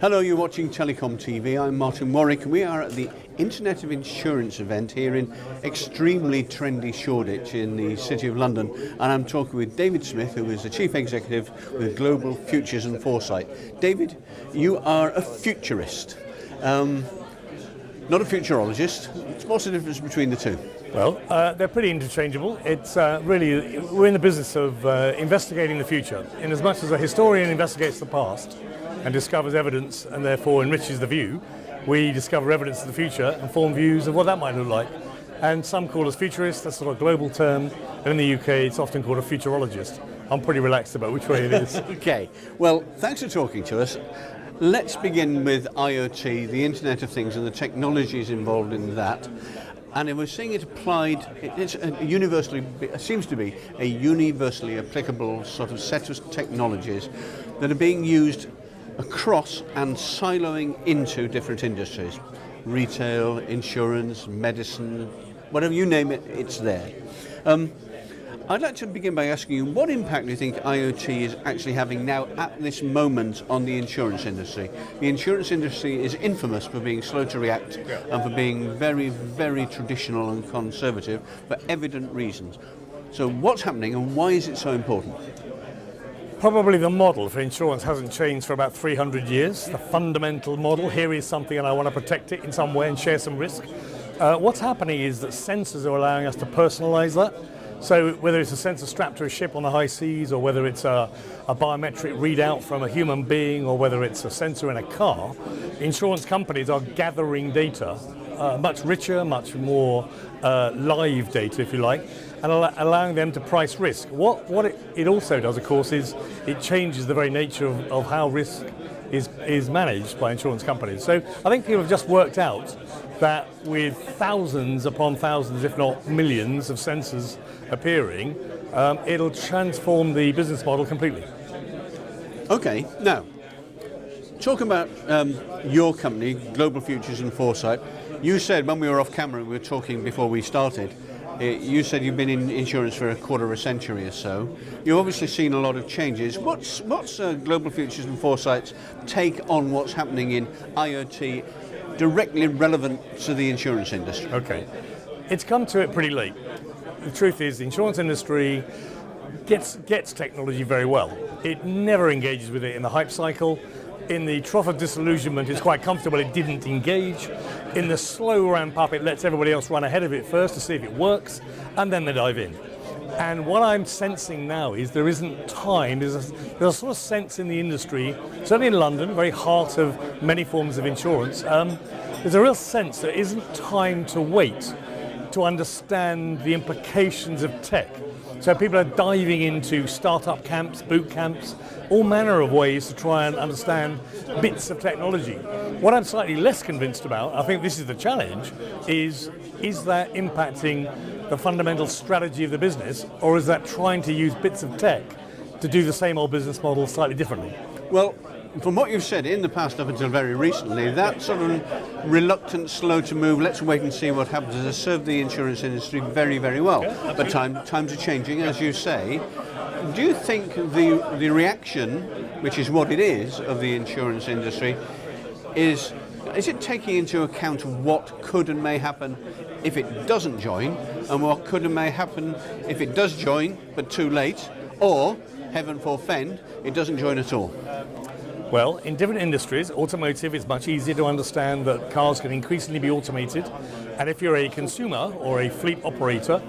Hello, you're watching TelecomTV. I'm Martin Warwick and we are at the Internet of Insurance event here in extremely trendy Shoreditch in the City of London, and I'm talking with David Smith, who is the Chief Executive with Global Futures and Foresight. David, you are a futurist, not a futurologist. What's the difference between the two? Well, they're pretty interchangeable. It's really, we're in the business of investigating the future. In as much as a historian investigates the past and discovers evidence and therefore enriches the view, we discover evidence of the future and form views of what that might look like. And some call us futurists, that's sort of a global term, and in the UK it's often called a futurologist. I'm pretty relaxed about which way it is. Okay, well, thanks for talking to us. Let's begin with IoT, the Internet of Things, and the technologies involved in that. And we're seeing it applied, it seems to be a universally applicable sort of set of technologies that are being used across and siloing into different industries. Retail, insurance, medicine, whatever you name it, it's there. I'd like to begin by asking you, what impact do you think IoT is actually having now at this moment on the insurance industry? The insurance industry is infamous for being slow to react and for being very, very traditional and conservative for evident reasons. So what's happening and why is it so important? Probably the model for insurance hasn't changed for about 300 years. The fundamental model, here is something and I want to protect it in some way and share some risk. What's happening is that sensors are allowing us to personalize that. So whether it's a sensor strapped to a ship on the high seas, or whether it's a biometric readout from a human being, or whether it's a sensor in a car, insurance companies are gathering data, much richer, much more live data, if you like, and allowing them to price risk. What it also does, of course, is it changes the very nature of how risk is managed by insurance companies. So I think people have just worked out that with thousands upon thousands, if not millions, of sensors appearing, it'll transform the business model completely. Okay, now, talk about your company, Global Futures and Foresight. You said when we were off camera, we were talking before we started, you said you've been in insurance for a quarter of a century or so. You've obviously seen a lot of changes. What's Global Futures and Foresight's take on what's happening in IoT directly relevant to the insurance industry? Okay, it's come to it pretty late. The truth is the insurance industry gets technology very well. It never engages with it in the hype cycle. In the trough of disillusionment, it's quite comfortable it didn't engage. In the slow ramp up, it lets everybody else run ahead of it first to see if it works, and then they dive in. And what I'm sensing now is there isn't time. There's a sort of sense in the industry, certainly in London, very heart of many forms of insurance. There's a real sense there isn't time to wait to understand the implications of tech. So people are diving into startup camps, boot camps, all manner of ways to try and understand bits of technology. What I'm slightly less convinced about, I think this is the challenge, is that impacting the fundamental strategy of the business, or is that trying to use bits of tech to do the same old business model slightly differently? Well, from what you've said in the past up until very recently, that sort of reluctant, slow to move, let's wait and see what happens, has served the insurance industry very, very well. Yeah, but times are changing, as you say. Do you think the reaction, which is what it is, of the insurance industry, is it taking into account what could and may happen if it doesn't join, and what could and may happen if it does join, but too late, or, heaven forfend, it doesn't join at all? Well, in different industries, automotive is much easier to understand that cars can increasingly be automated, and if you're a consumer or a fleet operator,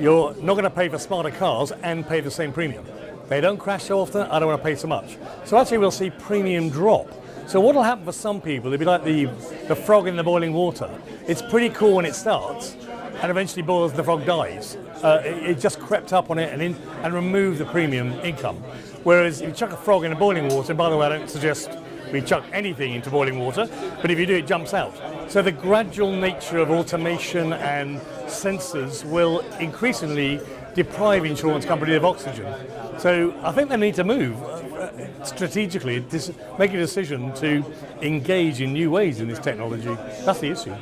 you're not going to pay for smarter cars and pay the same premium. They don't crash so often, I don't want to pay so much. So actually we'll see premium drop. So what will happen for some people, it'll be like the frog in the boiling water. It's pretty cool when it starts, and eventually boils and the frog dies. It just crept up on it and removed the premium income. Whereas if you chuck a frog in a boiling water, and by the way, I don't suggest we chuck anything into boiling water, but if you do, it jumps out. So the gradual nature of automation and sensors will increasingly deprive insurance companies of oxygen. So I think they need to move strategically, make a decision to engage in new ways in this technology. That's the issue.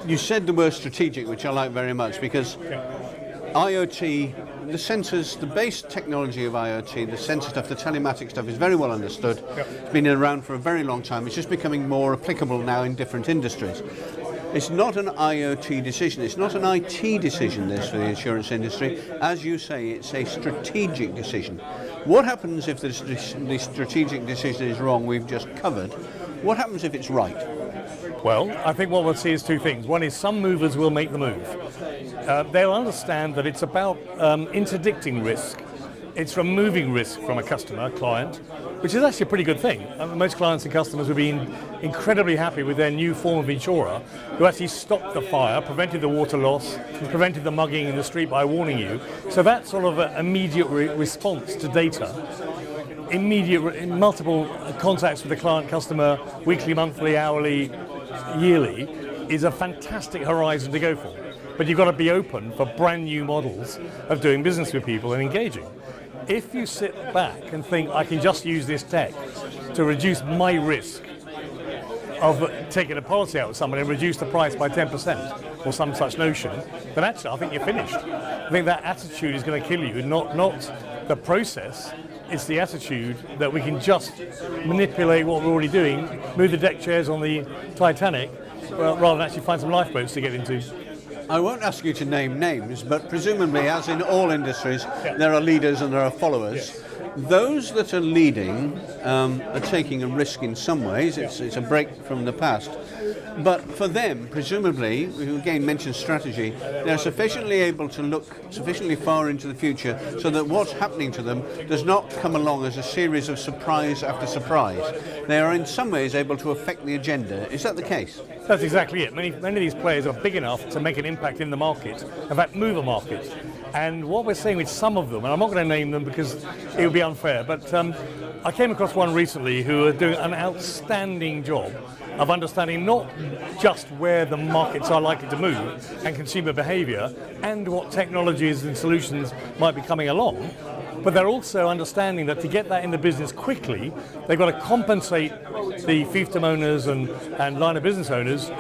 You said the word strategic, which I like very much, because IoT the sensors, the base technology of IoT, the sensor stuff, the telematic stuff is very well understood. It's been around for a very long time. It's just becoming more applicable now in different industries. It's not an IoT decision. It's not an IT decision, this, for the insurance industry. As you say, it's a strategic decision. What happens if the strategic decision is wrong, we've just covered? What happens if it's right? Well, I think what we'll see is two things. One is some movers will make the move. They'll understand that it's about interdicting risk. It's removing risk from a customer, client, which is actually a pretty good thing. Most clients and customers have been incredibly happy with their new form of insurer who actually stopped the fire, prevented the water loss, prevented the mugging in the street by warning you. So that sort of immediate response to data, multiple contacts with the client, customer, weekly, monthly, hourly, yearly, is a fantastic horizon to go for. But you've got to be open for brand new models of doing business with people and engaging. If you sit back and think, I can just use this tech to reduce my risk of taking a policy out with someone and reduce the price by 10% or some such notion, then actually I think you're finished. I think that attitude is going to kill you, not the process. It's the attitude that we can just manipulate what we're already doing, move the deck chairs on the Titanic, rather than actually find some lifeboats to get into. I won't ask you to name names, but presumably, as in all industries, there are leaders and there are followers. Those that are leading are taking a risk in some ways. It's a break from the past. But for them, presumably, we again mentioned strategy, they're sufficiently able to look sufficiently far into the future so that what's happening to them does not come along as a series of surprise after surprise. They are in some ways able to affect the agenda. Is that the case? That's exactly it. Many of these players are big enough to make an impact in the market, in fact move a market. And what we're seeing with some of them, and I'm not going to name them because it would be unfair, but I came across one recently who are doing an outstanding job of understanding not just where the markets are likely to move and consumer behaviour and what technologies and solutions might be coming along, but they're also understanding that to get that in the business quickly, they've got to compensate the fiefdom owners and line of business owners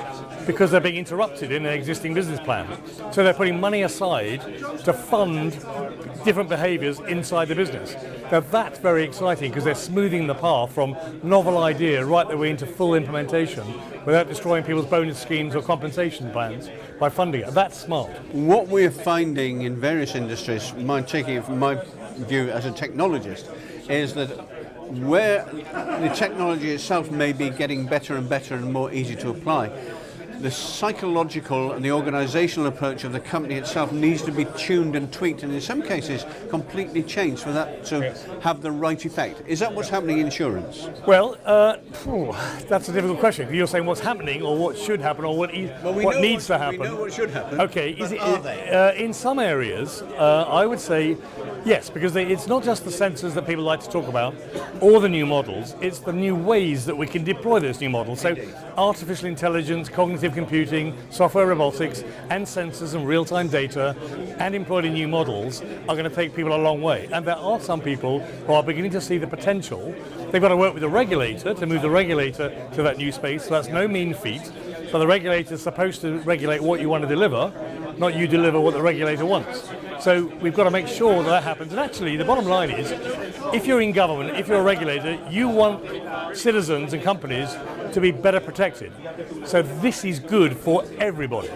because they're being interrupted in their existing business plan. So they're putting money aside to fund different behaviours inside the business. Now that's very exciting because they're smoothing the path from novel idea right the way into full implementation without destroying people's bonus schemes or compensation plans by funding it. That's smart. What we're finding in various industries, taking it from my view as a technologist, is that where the technology itself may be getting better and better and more easy to apply, the psychological and the organizational approach of the company itself needs to be tuned and tweaked and in some cases completely changed for that to have the right effect. Is that what's happening in insurance? Well, that's a difficult question. You're saying what's happening or what should happen or what needs to happen. We know what should happen. Okay, in some areas, I would say yes, because it's not just the sensors that people like to talk about or the new models, it's the new ways that we can deploy those new models. So artificial intelligence, cognitive computing, software robotics, and sensors and real-time data, and employed in new models are going to take people a long way. And there are some people who are beginning to see the potential. They've got to work with the regulator to move the regulator to that new space, so that's no mean feat. But the regulator is supposed to regulate what you want to deliver, not you deliver what the regulator wants. So we've got to make sure that happens. And actually, the bottom line is, if you're in government, if you're a regulator, you want citizens and companies to be better protected. So this is good for everybody.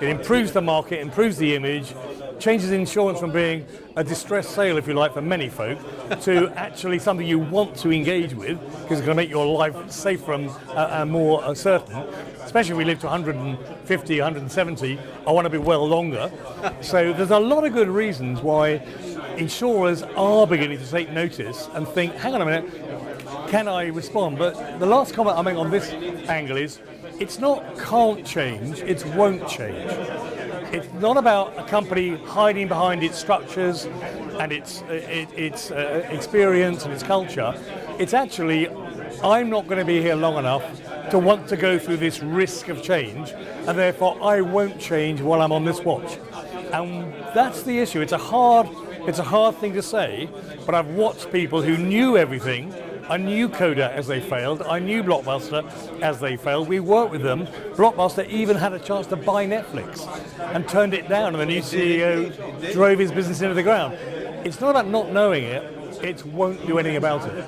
It improves the market, improves the image, changes insurance from being a distressed sale, if you like, for many folk, to actually something you want to engage with, because it's going to make your life safer and more certain. Especially if we live to 150, 170, I want to be well longer. So there's a lot of good reasons why insurers are beginning to take notice and think, hang on a minute, can I respond? But the last comment I make on this angle is, it's not can't change, it's won't change. It's not about a company hiding behind its structures and its experience and its culture. It's actually, I'm not going to be here long enough to want to go through this risk of change, and therefore I won't change while I'm on this watch. And that's the issue. It's a hard thing to say, but I've watched people who knew everything I knew Coda as they failed. I knew Blockbuster as they failed. We worked with them. Blockbuster even had a chance to buy Netflix and turned it down, and the new CEO drove his business into the ground. It's not about not knowing it, it won't do anything about it.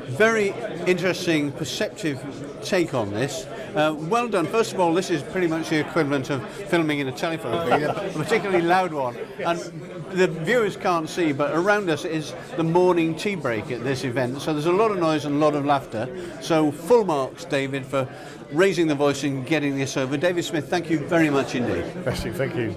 Very interesting, perceptive take on this. Well done. First of all, this is pretty much the equivalent of filming in a telephone booth, a particularly loud one. And the viewers can't see, but around us is the morning tea break at this event. So there's a lot of noise and a lot of laughter. So full marks, David, for raising the voice and getting this over. David Smith, thank you very much indeed. Thank you.